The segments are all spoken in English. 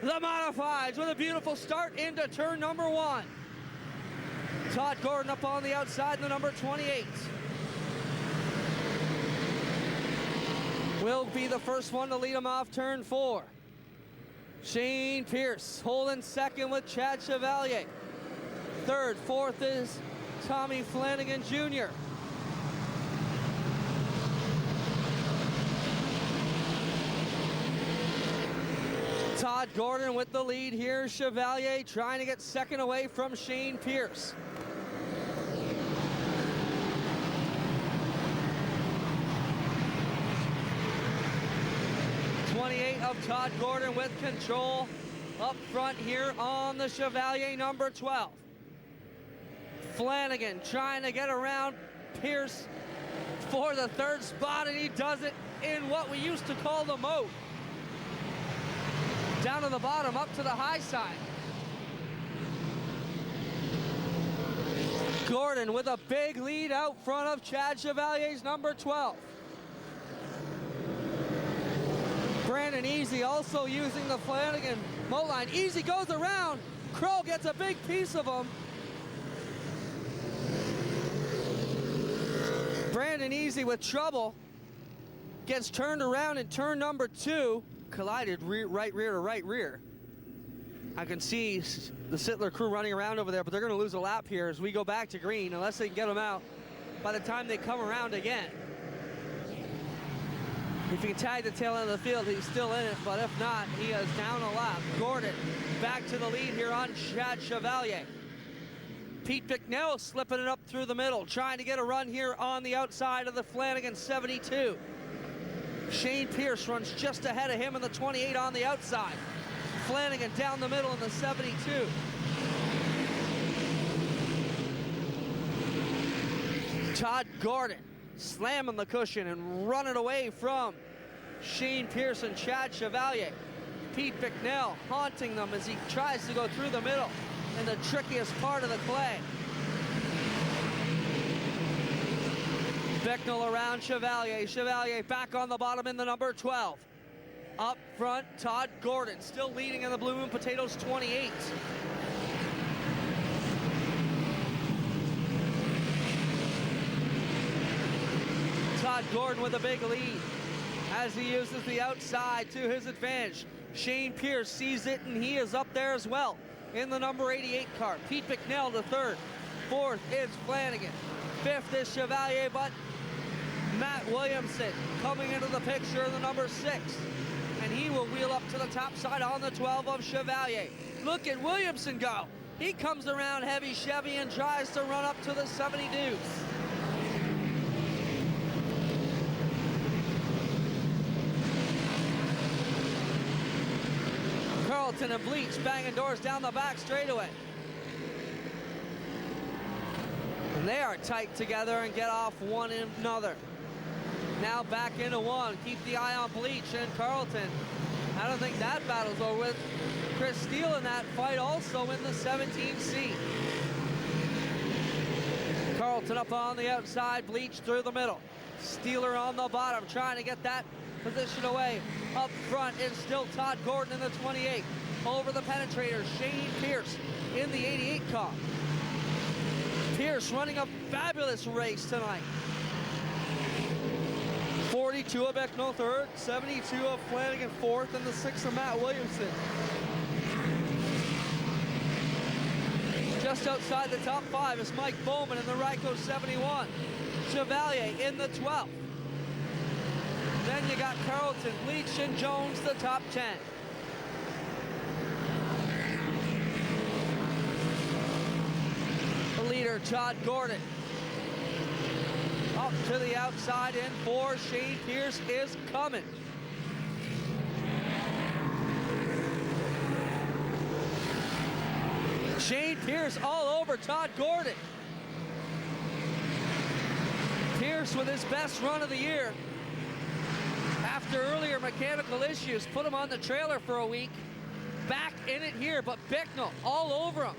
the modifieds with a beautiful start into turn number 1. Todd Gordon up on the outside in the number 28. Will be the first one to lead him off turn 4. Shayne Pierce holding second with Chad Chevalier. Third, fourth is Tommy Flanagan Jr. Todd Gordon with the lead here. Chevalier trying to get second away from Shayne Pierce. Of Todd Gordon with control up front here on the Chevalier number 12. Flanagan trying to get around Pierce for the third spot, and he does it in what we used to call the moat. Down to the bottom, up to the high side. Gordon with a big lead out front of Chad Chevalier's number 12. Brandon Easy also using the Flanagan moat line. Easy goes around. Crow gets a big piece of him. Brandon Easy with trouble. Gets turned around in turn number 2. Collided right rear to right rear. I can see the Sittler crew running around over there, but they're going to lose a lap here as we go back to green, unless they can get them out by the time they come around again. If he can tag the tail end of the field, he's still in it, but if not, he is down a lap. Gordon back to the lead here on Chad Chevalier. Pete Bicknell slipping it up through the middle, trying to get a run here on the outside of the Flanagan 72. Shayne Pierce runs just ahead of him in the 28 on the outside. Flanagan down the middle in the 72. Todd Gordon slamming the cushion and running away from Shayne Pierce and Chad Chevalier. Pete Bicknell haunting them as he tries to go through the middle in the trickiest part of the clay. Bicknell around Chevalier. Chevalier back on the bottom in the number 12. Up front, Todd Gordon still leading in the Blue Moon Potatoes 28. Todd Gordon with a big lead as he uses the outside to his advantage. Shayne Pierce sees it and he is up there as well in the number 88 car. Pete Bicknell to third. Fourth is Flanagan. Fifth is Chevalier, but Matt Williamson coming into the picture in the number 6. And he will wheel up to the top side on the 12 of Chevalier. Look at Williamson go. He comes around heavy Chevy and tries to run up to the 70 Dukes. Carlton and Bleach banging doors down the back straightaway. And they are tight together and get off one another. Now back into one. Keep the eye on Bleach and Carlton. I don't think that battle's over with. Chris Steele in that fight also in the 17C. Carlton up on the outside, Bleach through the middle. Steeler on the bottom, trying to get that position away. Up front is still Todd Gordon in the 28. Over the penetrator, Shayne Pierce in the 88 car. Pierce running a fabulous race tonight. 42 of Bicknell third, 72 of Flanagan fourth, and the 6 of Matt Williamson. Just outside the top 5 is Mike Bowman in the Ryko 71. Chevalier in the 12th. Then you got Carlton, Bleach, and Jones, the top 10. The leader, Todd Gordon. Up to the outside in 4. Shayne Pierce is coming. Shayne Pierce all over Todd Gordon. Pierce with his best run of the year. After earlier mechanical issues, put him on the trailer for a week. Back in it here, but Bicknell all over him.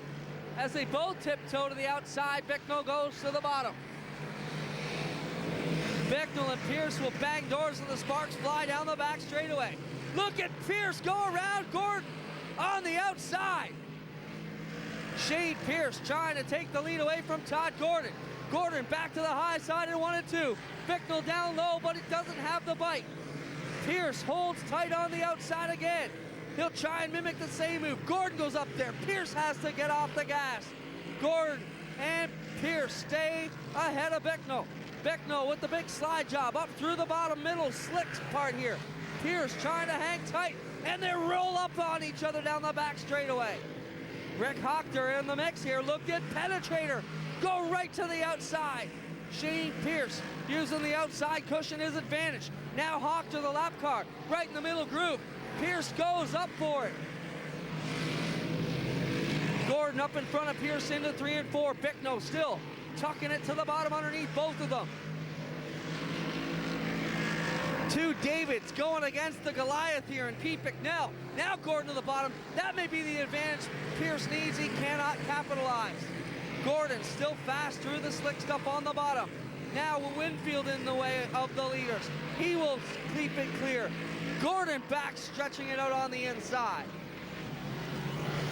As they both tiptoe to the outside, Bicknell goes to the bottom. Bicknell and Pierce will bang doors and the sparks fly down the back straightaway. Look at Pierce go around Gordon. on the outside. Shayne Pierce trying to take the lead away from Todd Gordon. Gordon back to the high side in 1 and 2. Bicknell down low, but it doesn't have the bite. Pierce holds tight on the outside again. He'll try and mimic the same move. Gordon goes up there. Pierce has to get off the gas. Gordon and Pierce stay ahead of Bicknell. Bicknell with the big slide job up through the bottom middle slick part here. Pierce trying to hang tight, and they roll up on each other down the back straightaway. Rick Hochter in the mix here. Look at Penetrator. Go right to the outside. Shayne Pierce using the outside cushion his advantage. Now Hochter the lap car right in the middle groove. Pierce goes up for it. Gordon up in front of Pierce into 3 and 4. Bicknell still tucking it to the bottom underneath both of them. Two Davids going against the Goliath here, and Pete Bicknell. Now Gordon to the bottom. That may be the advantage Pierce needs. He cannot capitalize. Gordon still fast through the slick stuff on the bottom. Now Winfield in the way of the leaders. He will keep it clear. Gordon back stretching it out on the inside.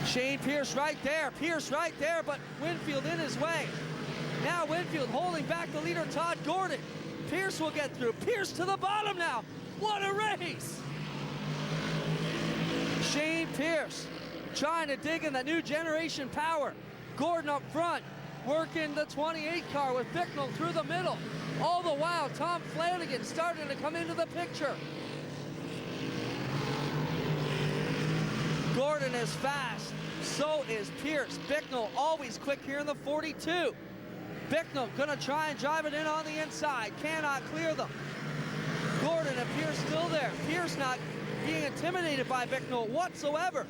Shayne Pierce right there. Pierce right there, but Winfield in his way. Now Winfield holding back the leader, Todd Gordon. Pierce will get through. Pierce to the bottom now. What a race! Shayne Pierce trying to dig in the new generation power. Gordon up front, working the 28 car with Bicknell through the middle. All the while, Tom Flanagan starting to come into the picture. Gordon is fast, so is Pierce. Bicknell always quick here in the 42. Bicknell gonna try and drive it in on the inside, cannot clear them. Gordon and Pierce still there. Pierce not being intimidated by Bicknell whatsoever.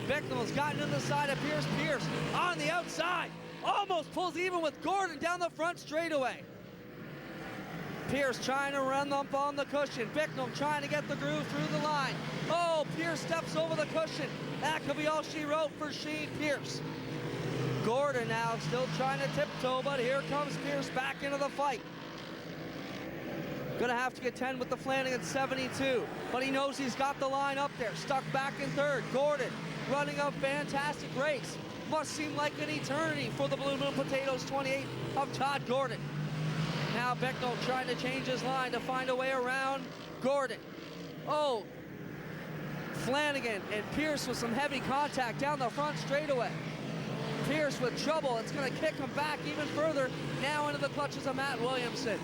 Bicknell's gotten to the side of Pierce. Pierce on the outside, almost pulls even with Gordon down the front straightaway. Pierce trying to run up on the cushion. Bicknell trying to get the groove through the line. Oh, Pierce steps over the cushion. That could be all she wrote for Shayne Pierce. Gordon now still trying to tiptoe, but here comes Pierce back into the fight. Gonna have to contend with the Flanagan 72, but he knows he's got the line up there. Stuck back in third. Gordon running a fantastic race. Must seem like an eternity for the Blue Moon Potatoes 28 of Todd Gordon. Now Bicknell trying to change his line to find a way around Gordon. Oh, Flanagan and Pierce with some heavy contact down the front straightaway. Pierce with trouble. It's going to kick him back even further. Now into the clutches of Matt Williamson.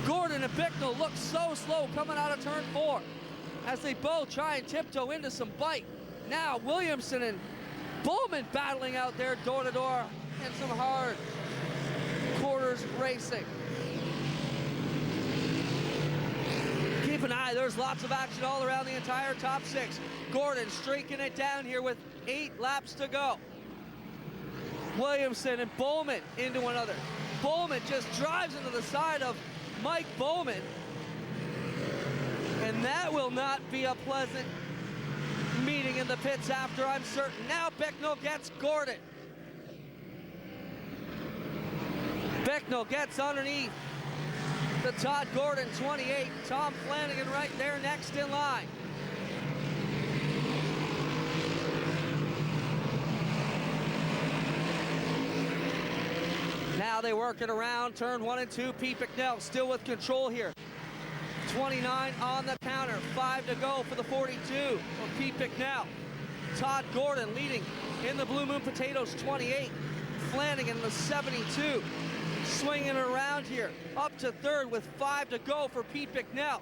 Gordon and Bicknell look so slow coming out of turn 4 as they both try and tiptoe into some bite. Now Williamson and Bowman battling out there door to door in some hard quarters racing. Keep an eye, there's lots of action all around the entire top 6. Gordon streaking it down here with 8 laps to go. Williamson and Bowman into another. Bowman just drives into the side of Mike Bowman, and that will not be a pleasant meeting in the pits after, I'm certain. Now Bicknell gets Gordon. Bicknell gets underneath the Todd Gordon 28. Tom Flanagan right there next in line. Now they work it around turn 1 and 2. Pete Bicknell still with control here. 29 on the counter. 5 to go for the 42 of Pete Bicknell. Todd Gordon leading in the Blue Moon Potatoes 28. Flanagan the 72. Swinging around here. Up to third with 5 to go for Pete Bicknell.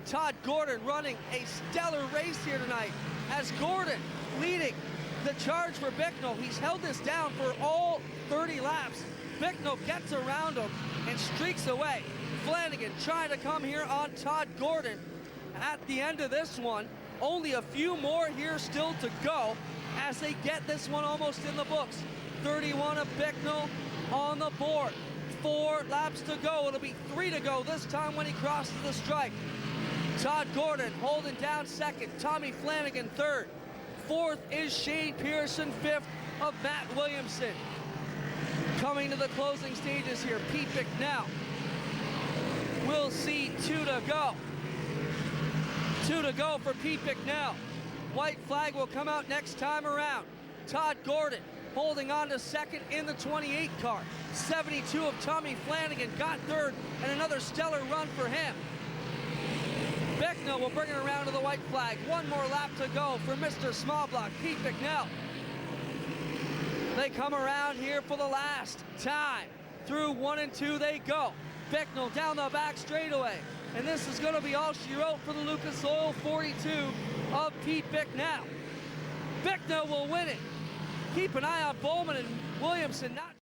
Todd Gordon running a stellar race here tonight as Gordon leading the charge for Bicknell. He's held this down for all 30 laps. Bicknell gets around him and streaks away. Flanagan trying to come here on Todd Gordon at the end of this one. Only a few more here still to go as they get this one almost in the books. 31 of Bicknell on the board. 4 laps to go. It'll be 3 to go this time when he crosses the stripe. Todd Gordon holding down second. Tommy Flanagan third. Fourth is Shayne Pearson. Fifth of Matt Williamson. Coming to the closing stages here, Pete Bicknell. We'll see 2 to go. 2 to go for Pete Bicknell. White flag will come out next time around. Todd Gordon holding on to second in the 28 car. 72 of Tommy Flanagan got third, and another stellar run for him. Bicknell will bring it around to the white flag. One more lap to go for Mr. Smallblock, Pete Bicknell. They come around here for the last time. Through 1 and 2 they go. Bicknell down the back straightaway. And this is going to be all she wrote for the Lucas Oil 42 of Pete Bicknell. Bicknell will win it. Keep an eye on Bowman and Williamson. Not